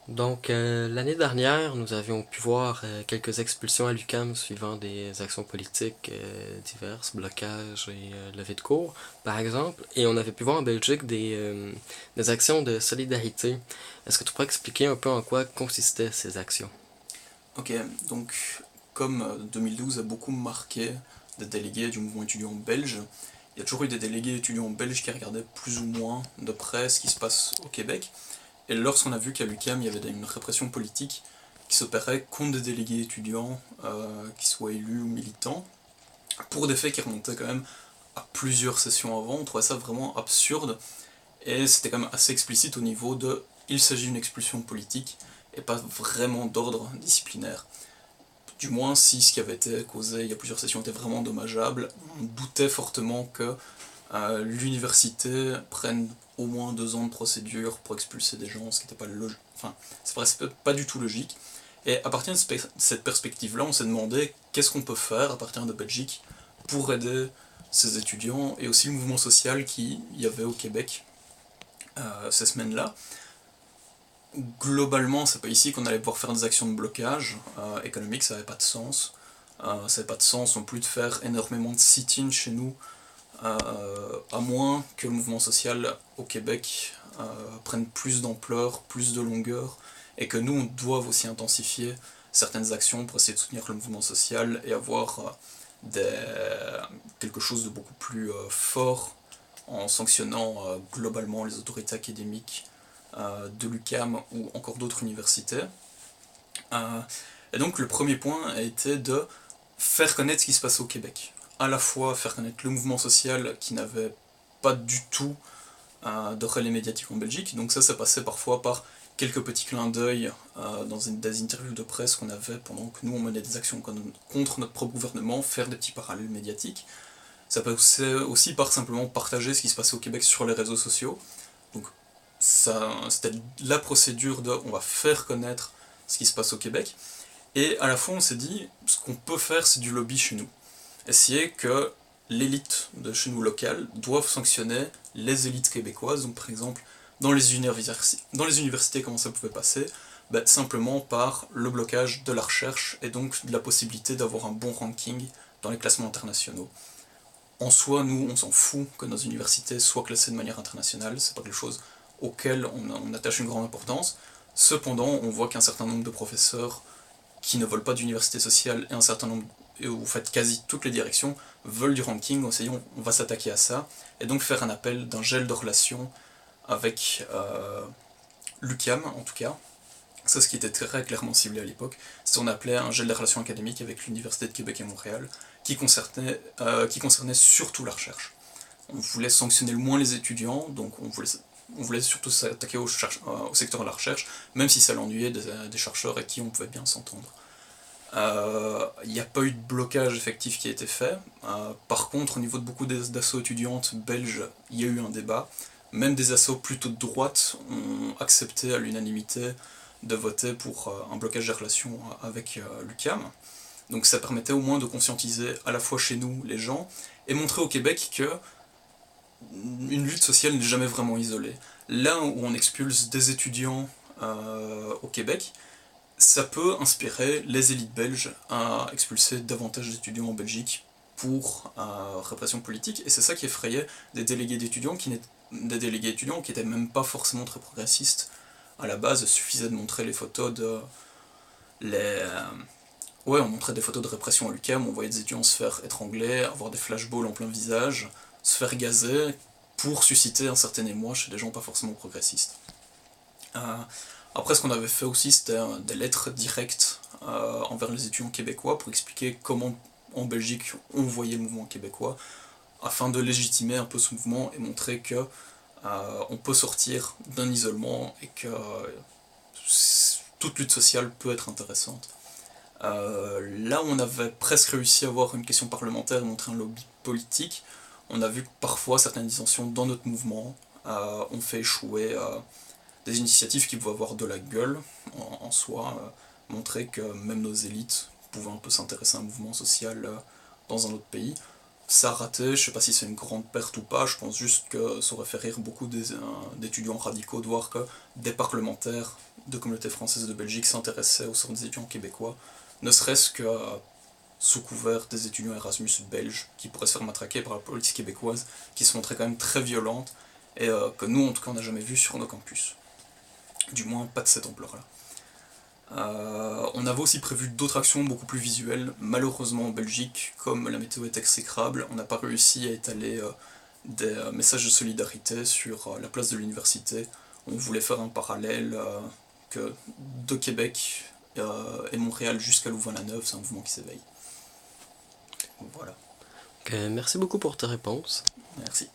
Donc, l'année dernière, nous avions pu voir quelques expulsions à l'UQAM suivant des actions politiques diverses, blocages et levées de cours, par exemple. Et on avait pu voir en Belgique des actions de solidarité. Est-ce que tu pourrais expliquer un peu en quoi consistaient ces actions? Ok, donc comme 2012 a beaucoup marqué des délégués du mouvement étudiant belge, il y a toujours eu des délégués étudiants belges qui regardaient plus ou moins de près ce qui se passe au Québec. Et lorsqu'on a vu qu'à l'UQAM, il y avait une répression politique qui s'opérait contre des délégués étudiants, qui soient élus ou militants, pour des faits qui remontaient quand même à plusieurs sessions avant, on trouvait ça vraiment absurde. Et c'était quand même assez explicite au niveau de il s'agit d'une expulsion politique et pas vraiment d'ordre disciplinaire. Du moins, si ce qui avait été causé il y a plusieurs sessions était vraiment dommageable, on doutait fortement que l'université prenne au moins 2 ans de procédure pour expulser des gens, ce qui n'était pas logique. Enfin, c'est pas du tout logique. Et à partir de cette perspective-là, on s'est demandé qu'est-ce qu'on peut faire à partir de Belgique pour aider ces étudiants et aussi le mouvement social qu'il y avait au Québec ces semaines-là. Globalement, c'est pas ici qu'on allait pouvoir faire des actions de blocage économique, ça n'avait pas de sens. Ça n'avait pas de sens non plus de faire énormément de sit-in chez nous, à moins que le mouvement social au Québec prenne plus d'ampleur, plus de longueur, et que nous, on doive aussi intensifier certaines actions pour essayer de soutenir le mouvement social et avoir quelque chose de beaucoup plus fort en sanctionnant globalement les autorités académiques de l'UQAM ou encore d'autres universités. Euh, et donc le premier point a été de faire connaître ce qui se passe au Québec. À la fois faire connaître le mouvement social qui n'avait pas du tout de relais médiatique en Belgique, donc ça passait parfois par quelques petits clins d'œil dans des interviews de presse qu'on avait pendant que nous on menait des actions contre notre propre gouvernement, faire des petits parallèles médiatiques. Ça passait aussi par simplement partager ce qui se passait au Québec sur les réseaux sociaux. Donc ça, c'était la procédure de on va faire connaître ce qui se passe au Québec. Et à la fois on s'est dit ce qu'on peut faire c'est du lobby chez nous. Essayer que l'élite de chez nous locale doive sanctionner les élites québécoises. Donc par exemple dans les universités comment ça pouvait passer, simplement par le blocage de la recherche et donc de la possibilité d'avoir un bon ranking dans les classements internationaux. En soi, nous, on s'en fout que nos universités soient classées de manière internationale, c'est pas quelque chose auquel on attache une grande importance. Cependant, on voit qu'un certain nombre de professeurs qui ne veulent pas d'université sociale et un certain nombre, ou en fait quasi toutes les directions, veulent du ranking, on va s'attaquer à ça, et donc faire un appel d'un gel de relations avec l'UQAM en tout cas. C'est ce qui était très clairement ciblé à l'époque. C'est ce qu'on appelait un gel de relations académiques avec l'Université de Québec et Montréal, qui concernait surtout la recherche. On voulait sanctionner le moins les étudiants, donc on voulait surtout s'attaquer au secteur de la recherche, même si ça l'ennuyait des chercheurs avec qui on pouvait bien s'entendre. Il n'y a pas eu de blocage effectif qui a été fait. Par contre, au niveau de beaucoup d'assauts étudiantes belges, il y a eu un débat. Même des assos plutôt de droite ont accepté à l'unanimité de voter pour un blocage des relations avec l'UQAM. Donc ça permettait au moins de conscientiser à la fois chez nous les gens et montrer au Québec que une lutte sociale n'est jamais vraiment isolée. Là où on expulse des étudiants au Québec, ça peut inspirer les élites belges à expulser davantage d'étudiants en Belgique pour répression politique. Et c'est ça qui effrayait des délégués étudiants qui n'étaient même pas forcément très progressistes. À la base, il suffisait de montrer les photos de... Les, ouais, on montrait des photos de répression à l'UQAM, on voyait des étudiants se faire étrangler, avoir des flashballs en plein visage, se faire gazer, pour susciter un certain émoi chez des gens pas forcément progressistes. Euh, Après, ce qu'on avait fait aussi, c'était des lettres directes envers les étudiants québécois pour expliquer comment en Belgique on voyait le mouvement québécois, afin de légitimer un peu ce mouvement et montrer que on peut sortir d'un isolement et que toute lutte sociale peut être intéressante. Là où on avait presque réussi à avoir une question parlementaire et montrer un lobby politique, on a vu que parfois certaines dissensions dans notre mouvement ont fait échouer des initiatives qui pouvaient avoir de la gueule en soi, montrer que même nos élites pouvaient un peu s'intéresser à un mouvement social dans un autre pays. ça a raté, je sais pas si c'est une grande perte ou pas, je pense juste que ça aurait fait rire beaucoup d'étudiants radicaux de voir que des parlementaires de communauté française de Belgique s'intéressaient au sort des étudiants québécois, ne serait-ce que sous couvert des étudiants Erasmus belges qui pourraient se faire matraquer par la politique québécoise, qui se montrait quand même très violente, et que nous en tout cas on n'a jamais vu sur nos campus. Du moins pas de cette ampleur-là. On avait aussi prévu d'autres actions beaucoup plus visuelles. Malheureusement en Belgique, comme la météo est exécrable, on n'a pas réussi à étaler des messages de solidarité sur la place de l'université. On voulait faire un parallèle que de Québec et Montréal jusqu'à Louvain-la-Neuve, c'est un mouvement qui s'éveille. Voilà, Merci beaucoup pour ta réponse. merci.